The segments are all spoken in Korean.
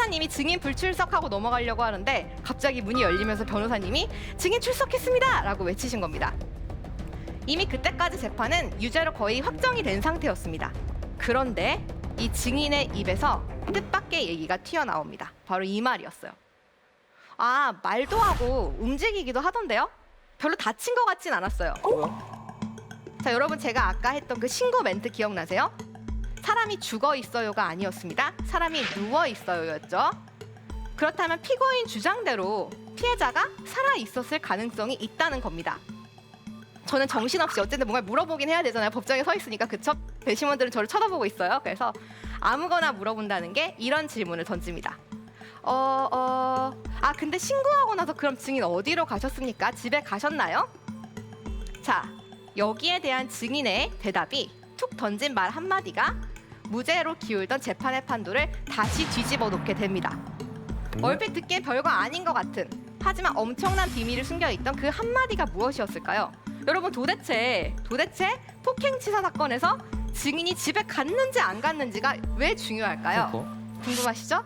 판사님이 증인 불출석하고 넘어가려고 하는데 갑자기 문이 열리면서 변호사님이 증인 출석했습니다! 라고 외치신 겁니다. 이미 그때까지 재판은 유죄로 거의 확정이 된 상태였습니다. 그런데 이 증인의 입에서 뜻밖의 얘기가 튀어나옵니다. 바로 이 말이었어요. 아, 말도 하고 움직이기도 하던데요? 별로 다친 것 같진 않았어요. 자, 여러분 제가 아까 했던 그 신고 멘트 기억나세요? 사람이 죽어 있어요가 아니었습니다. 사람이 누워 있어요였죠. 그렇다면 피고인 주장대로 피해자가 살아 있었을 가능성이 있다는 겁니다. 저는 정신없이 어쨌든 뭔가 물어보긴 해야 되잖아요. 법정에 서 있으니까. 그쵸? 배심원들은 저를 쳐다보고 있어요. 그래서 아무거나 물어본다는 게 이런 질문을 던집니다. 근데 신고하고 나서 그럼 증인 어디로 가셨습니까? 집에 가셨나요? 자, 여기에 대한 증인의 대답이 툭 던진 말 한마디가 무죄로 기울던 재판의 판도를 다시 뒤집어 놓게 됩니다. 얼핏 듣기엔 별거 아닌 것 같은, 하지만 엄청난 비밀을 숨겨있던 그 한마디가 무엇이었을까요? 여러분 도대체 폭행치사 사건에서 증인이 집에 갔는지 안 갔는지가 왜 중요할까요? 궁금하시죠?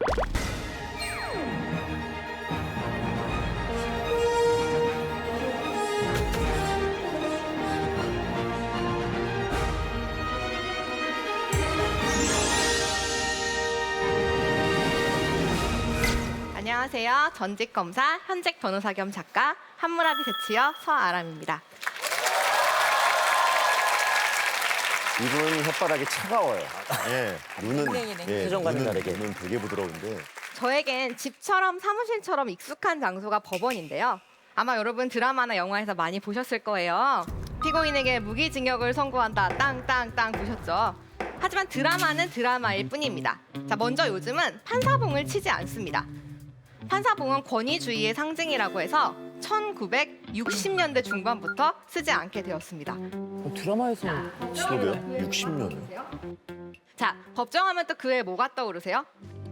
안녕하세요. 전직 검사, 현직 변호사 겸 작가 한무라비 대치여 서아람입니다. 이분 혓바닥이 차가워요. 예, 눈은 표정과는 다르게. 눈은 되게 부드러운데. 저에겐 집처럼 사무실처럼 익숙한 장소가 법원인데요. 아마 여러분 드라마나 영화에서 많이 보셨을 거예요. 피고인에게 무기징역을 선고한다. 땅땅땅 보셨죠? 하지만 드라마는 드라마일 뿐입니다. 자, 먼저 요즘은 판사봉을 치지 않습니다. 판사봉은 권위주의의 상징이라고 해서 1960년대 중반부터 쓰지 않게 되었습니다. 드라마에서 그러게요. 60년이요. 자, 법정하면 또 그 외에 뭐가 떠오르세요?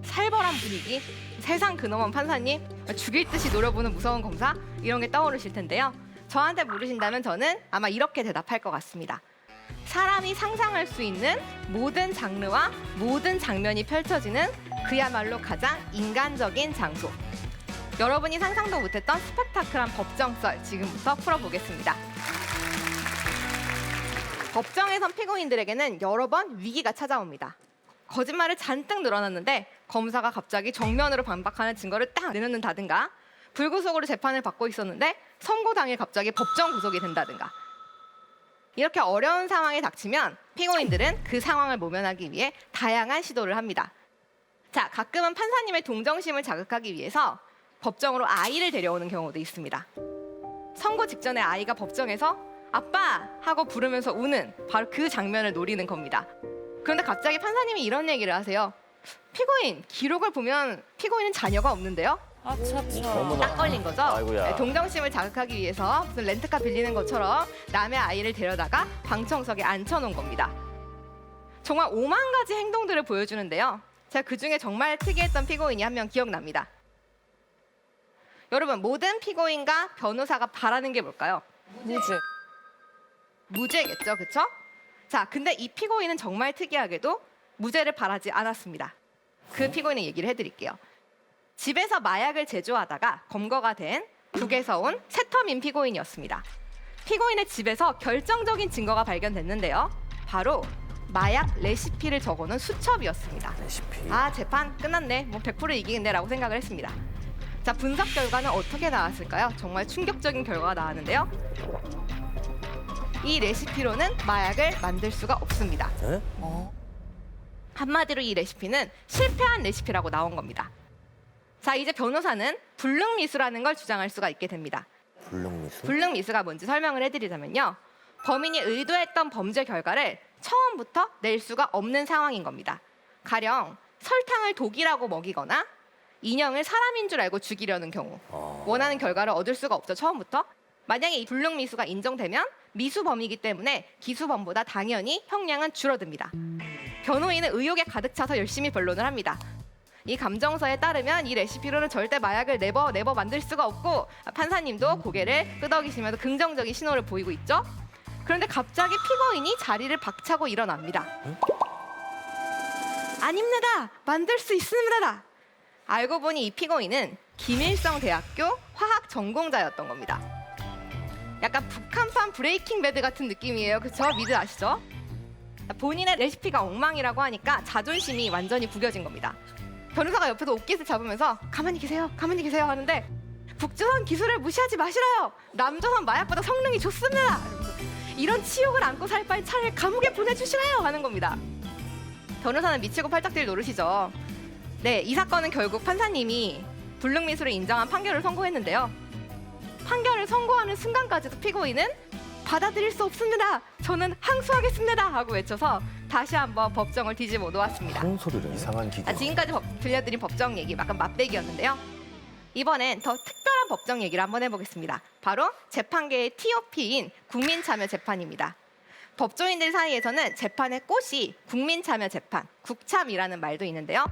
살벌한 분위기, 세상 근엄한 판사님, 죽일 듯이 노려보는 무서운 검사, 이런 게 떠오르실 텐데요. 저한테 물으신다면 저는 아마 이렇게 대답할 것 같습니다. 사람이 상상할 수 있는 모든 장르와 모든 장면이 펼쳐지는 그야말로 가장 인간적인 장소. 여러분이 상상도 못했던 스펙타클한 법정썰 지금부터 풀어보겠습니다. 법정에선 피고인들에게는 여러 번 위기가 찾아옵니다. 거짓말을 잔뜩 늘어놨는데 검사가 갑자기 정면으로 반박하는 증거를 딱 내놓는다든가, 불구속으로 재판을 받고 있었는데 선고 당일 갑자기 법정 구속이 된다든가. 이렇게 어려운 상황이 닥치면 피고인들은 그 상황을 모면하기 위해 다양한 시도를 합니다. 자, 가끔은 판사님의 동정심을 자극하기 위해서 법정으로 아이를 데려오는 경우도 있습니다. 선고 직전에 아이가 법정에서 아빠! 하고 부르면서 우는 바로 그 장면을 노리는 겁니다. 그런데 갑자기 판사님이 이런 얘기를 하세요. 피고인, 기록을 보면 피고인은 자녀가 없는데요? 딱 걸린 거죠? 아이고야. 네, 동정심을 자극하기 위해서 무슨 렌트카 빌리는 것처럼 남의 아이를 데려다가 방청석에 앉혀놓은 겁니다. 정말 오만 가지 행동들을 보여주는데요. 제가 그중에 정말 특이했던 피고인이 한 명 기억납니다. 여러분, 모든 피고인과 변호사가 바라는 게 뭘까요? 무죄겠죠, 그쵸? 자, 근데 이 피고인은 정말 특이하게도 무죄를 바라지 않았습니다. 그 피고인의 얘기를 해드릴게요. 집에서 마약을 제조하다가 검거가 된 북에서 온 새터민 피고인이었습니다. 피고인의 집에서 결정적인 증거가 발견됐는데요. 바로 마약 레시피를 적어놓은 수첩이었습니다. 아, 재판 끝났네. 뭐 100% 이기겠네 라고 생각을 했습니다. 자, 분석 결과는 어떻게 나왔을까요? 정말 충격적인 결과가 나왔는데요. 이 레시피로는 마약을 만들 수가 없습니다. 한마디로 이 레시피는 실패한 레시피라고 나온 겁니다. 자, 이제 변호사는 불능미수라는 걸 주장할 수가 있게 됩니다. 불능미수? 불능미수가 뭔지 설명을 해드리자면요. 범인이 의도했던 범죄 결과를 처음부터 낼 수가 없는 상황인 겁니다. 가령 설탕을 독이라고 먹이거나 인형을 사람인 줄 알고 죽이려는 경우, 원하는 결과를 얻을 수가 없죠, 처음부터. 만약에 이 불능미수가 인정되면 미수범이기 때문에 기수범보다 당연히 형량은 줄어듭니다. 변호인은 의혹에 가득 차서 열심히 변론을 합니다. 이 감정서에 따르면 이 레시피로는 절대 마약을 네버 만들 수가 없고, 판사님도 고개를 끄덕이시면서 긍정적인 신호를 보이고 있죠. 그런데 갑자기 피고인이 자리를 박차고 일어납니다. 아닙니다. 만들 수 있습니다. 알고 보니 이 피고인은 김일성 대학교 화학 전공자였던 겁니다. 약간 북한판 브레이킹 배드 같은 느낌이에요. 그쵸? 미드 아시죠? 본인의 레시피가 엉망이라고 하니까 자존심이 완전히 구겨진 겁니다. 변호사가 옆에서 옷깃을 잡으면서 가만히 계세요, 가만히 계세요 하는데 북조선 기술을 무시하지 마시라요. 남조선 마약보다 성능이 좋습니다. 이런 치욕을 안고 살 바엔 차라리 감옥에 보내주시라요 하는 겁니다. 변호사는 미치고 팔짝 뛸 노릇이죠. 네, 이 사건은 결국 판사님이 불능미수를 인정한 판결을 선고했는데요. 판결을 선고하는 순간까지도 피고인은 받아들일 수 없습니다. 저는 항소하겠습니다 하고 외쳐서 다시 한번 법정을 뒤집어 놓았습니다. 무슨 소리를 해? 이상한 기계. 지금까지 들려드린 법정 얘기 약간 맛배기였는데요. 이번엔 더 특별한 법정 얘기를 한번 해보겠습니다. 바로 재판계의 TOP인 국민참여재판입니다. 법조인들 사이에서는 재판의 꽃이 국민참여재판, 국참이라는 말도 있는데요.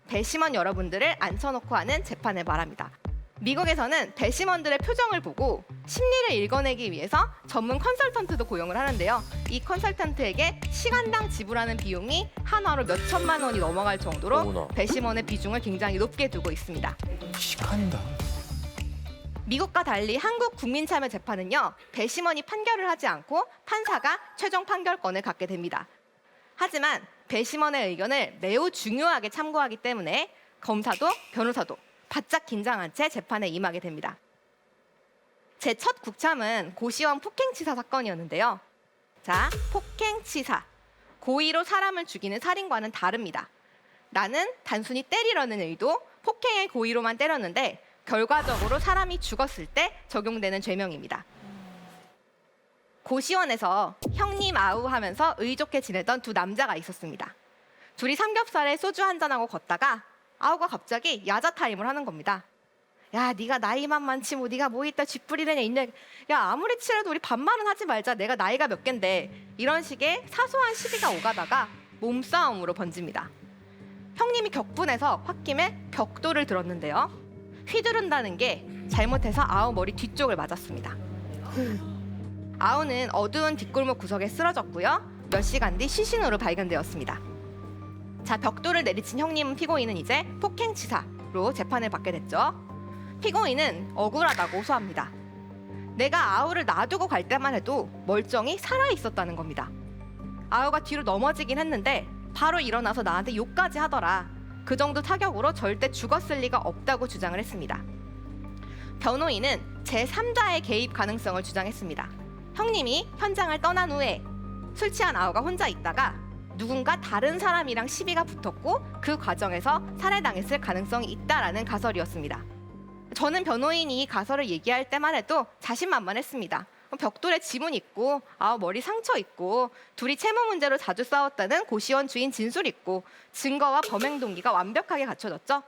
배심원 여러분들을 앉혀놓고 하는 재판을 말합니다. 미국에서는 배심원들의 표정을 보고 심리를 읽어내기 위해서 전문 컨설턴트도 고용을 하는데요. 이 컨설턴트에게 시간당 지불하는 비용이 한화로 몇 천만 원이 넘어갈 정도로 어머나. 배심원의 비중을 굉장히 높게 두고 있습니다. 시간당. 미국과 달리 한국 국민참여재판은요, 배심원이 판결을 하지 않고 판사가 최종 판결권을 갖게 됩니다. 하지만 배심원의 의견을 매우 중요하게 참고하기 때문에 검사도 변호사도 바짝 긴장한 채 재판에 임하게 됩니다. 제 첫 국참은 고시원 폭행치사 사건이었는데요. 자, 폭행치사. 고의로 사람을 죽이는 살인과는 다릅니다. 나는 단순히 때리려는 의도, 폭행의 고의로만 때렸는데 결과적으로 사람이 죽었을 때 적용되는 죄명입니다. 고시원에서 형님 아우 하면서 의좋게 지내던 두 남자가 있었습니다. 둘이 삼겹살에 소주 한잔하고 걷다가 아우가 갑자기 야자 타임을 하는 겁니다. 야, 네가 나이만 많지 뭐 네가 뭐 있다 쥐뿌리는 애 있냐. 야, 아무리 치래도 우리 반말은 하지 말자. 내가 나이가 몇 갠데. 이런 식의 사소한 시비가 오가다가 몸싸움으로 번집니다. 형님이 격분해서 홧김에 벽돌을 들었는데요. 휘두른다는 게 잘못해서 아우 머리 뒤쪽을 맞았습니다. 아우는 어두운 뒷골목 구석에 쓰러졌고요. 몇 시간 뒤 시신으로 발견되었습니다. 자, 벽돌을 내리친 형님은 피고인은 이제 폭행치사로 재판을 받게 됐죠. 피고인은 억울하다고 호소합니다. 내가 아우를 놔두고 갈 때만 해도 멀쩡히 살아있었다는 겁니다. 아우가 뒤로 넘어지긴 했는데 바로 일어나서 나한테 욕까지 하더라. 그 정도 타격으로 절대 죽었을 리가 없다고 주장을 했습니다. 변호인은 제3자의 개입 가능성을 주장했습니다. 형님이 현장을 떠난 후에 술 취한 아우가 혼자 있다가 누군가 다른 사람이랑 시비가 붙었고 그 과정에서 살해당했을 가능성이 있다라는 가설이었습니다. 저는 변호인이 이 가설을 얘기할 때만 해도 자신만만했습니다. 벽돌에 지문 있고 아우 머리 상처 있고 둘이 채무 문제로 자주 싸웠다는 고시원 주인 진술 있고 증거와 범행 동기가 완벽하게 갖춰졌죠.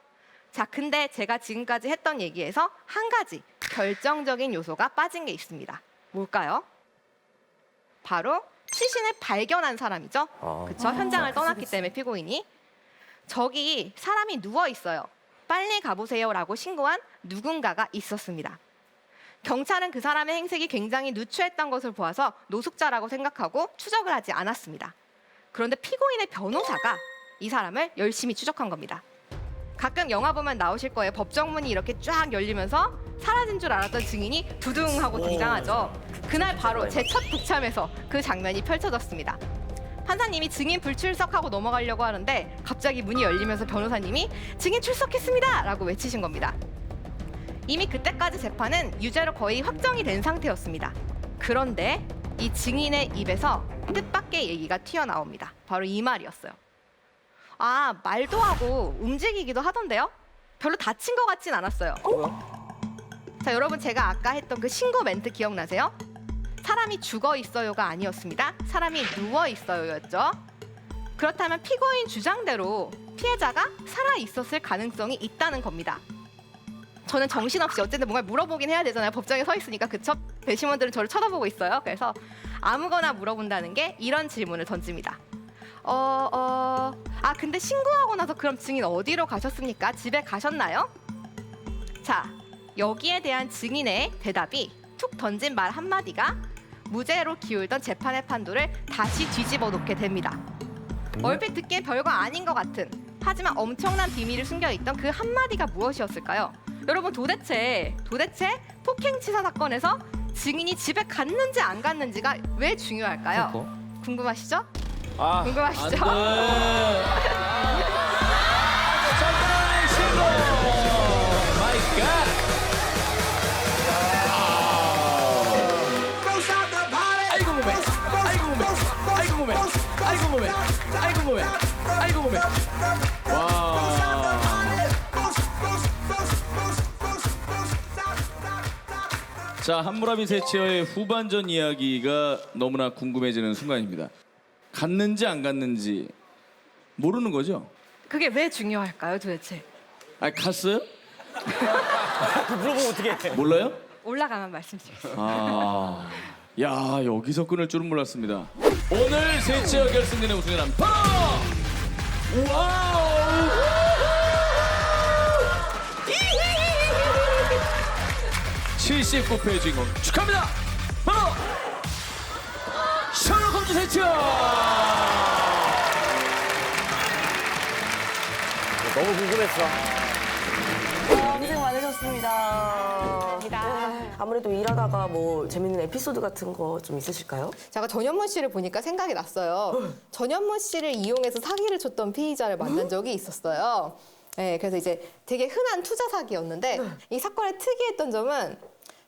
자, 근데 제가 지금까지 했던 얘기에서 한 가지 결정적인 요소가 빠진 게 있습니다. 뭘까요? 바로 시신을 발견한 사람이죠. 그쵸? 현장을 떠났기 때문에 피고인이 저기 사람이 누워 있어요. 빨리 가보세요라고 신고한 누군가가 있었습니다. 경찰은 그 사람의 행색이 굉장히 누추했던 것을 보아서 노숙자라고 생각하고 추적을 하지 않았습니다. 그런데 피고인의 변호사가 이 사람을 열심히 추적한 겁니다. 가끔 영화 보면 나오실 거예요. 법정문이 이렇게 쫙 열리면서 사라진 줄 알았던 증인이 두둥하고 등장하죠. 그날 바로 제 첫 북참에서 그 장면이 펼쳐졌습니다. 판사님이 증인 불출석하고 넘어가려고 하는데 갑자기 문이 열리면서 변호사님이 증인 출석했습니다! 라고 외치신 겁니다. 이미 그때까지 재판은 유죄로 거의 확정이 된 상태였습니다. 그런데 이 증인의 입에서 뜻밖의 얘기가 튀어나옵니다. 바로 이 말이었어요. 아, 말도 하고 움직이기도 하던데요? 별로 다친 것 같진 않았어요. 자, 여러분 제가 아까 했던 그 신고 멘트 기억나세요? 사람이 죽어 있어요가 아니었습니다. 사람이 누워 있어요였죠. 그렇다면 피고인 주장대로 피해자가 살아 있었을 가능성이 있다는 겁니다. 저는 정신없이 어쨌든 뭔가 물어보긴 해야 되잖아요. 법정에 서 있으니까. 그쵸? 배심원들은 저를 쳐다보고 있어요. 그래서 아무거나 물어본다는 게 이런 질문을 던집니다. 근데 신고하고 나서 그럼 증인 어디로 가셨습니까? 집에 가셨나요? 자, 여기에 대한 증인의 대답이 툭 던진 말 한마디가 무죄로 기울던 재판의 판도를 다시 뒤집어 놓게 됩니다. 얼핏 듣기에 별거 아닌 것 같은 하지만 엄청난 비밀이 숨겨 있던 그 한마디가 무엇이었을까요? 여러분 도대체 폭행치사 사건에서 증인이 집에 갔는지 안 갔는지가 왜 중요할까요? 궁금하시죠? 아, 궁금하시죠? 잠깐 신고. 마이 갓. 아이고 몸에. 아이고 몸에. 아이고 몸에. 아이고 몸에. 아이고 몸에. 아이고 몸에. 와. 자, 함무라비 세치어의 후반전 이야기가 너무나 궁금해지는 순간입니다. 갔는지 안 갔는지 모르는 거죠? 그게 왜 중요할까요 도대체? 아, 갔어요? 물어보면 어떻게? 몰라요? 올라가면 말씀드리겠습니다. 아, 야, 여기서 끊을 줄은 몰랐습니다. 오늘 세치어 결승전의 우승자는 바로 와우! 79패의 주인공 축하합니다. 바로 셜록 홈즈 세치어. 너무 궁금했어. 고생 많으셨습니다. 아무래도 일하다가 뭐 재밌는 에피소드 같은 거 좀 있으실까요? 제가 전현무 씨를 보니까 생각이 났어요. 전현무 씨를 이용해서 사기를 쳤던 피의자를 만난 적이 있었어요. 네, 그래서 이제 되게 흔한 투자 사기였는데 이 사건의 특이했던 점은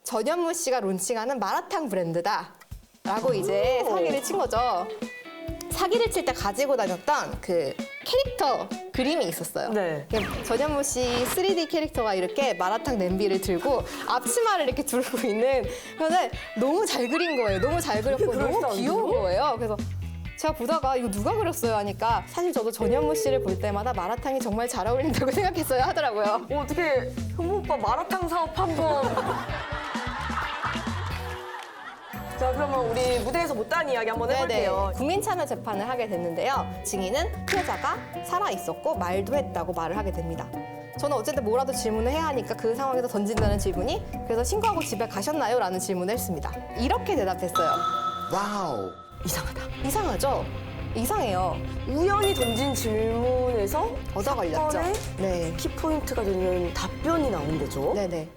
전현무 씨가 론칭하는 마라탕 브랜드다라고 이제 사기를 친 거죠. 사기를 칠 때 가지고 다녔던 그 캐릭터 그림이 있었어요. 네. 전현무 씨 3D 캐릭터가 이렇게 마라탕 냄비를 들고 앞치마를 이렇게 두르고 있는 그런데 너무 잘 그린 거예요. 너무 잘 그렸고 너무 그럴싸한데요? 귀여운 거예요. 그래서 제가 보다가 이거 누가 그렸어요 하니까 사실 저도 전현무 씨를 볼 때마다 마라탕이 정말 잘 어울린다고 생각했어요 하더라고요. 어떻게 현무 오빠 마라탕 사업 한번. 자, 그러면 우리 무대에서 못다한 이야기 한번 해볼게요. 국민참여 재판을 하게 됐는데요. 증인은 피해자가 살아 있었고 말도 했다고 말을 하게 됩니다. 저는 어쨌든 뭐라도 질문을 해야 하니까 그 상황에서 던진다는 질문이 그래서 신고하고 집에 가셨나요? 라는 질문을 했습니다. 이렇게 대답했어요. 와우. 이상하다. 이상하죠? 이상해요. 우연히 던진 질문에서 얻어 걸렸죠? 사건의 네. 키포인트가 되는 답변이 나온 거죠. 네네.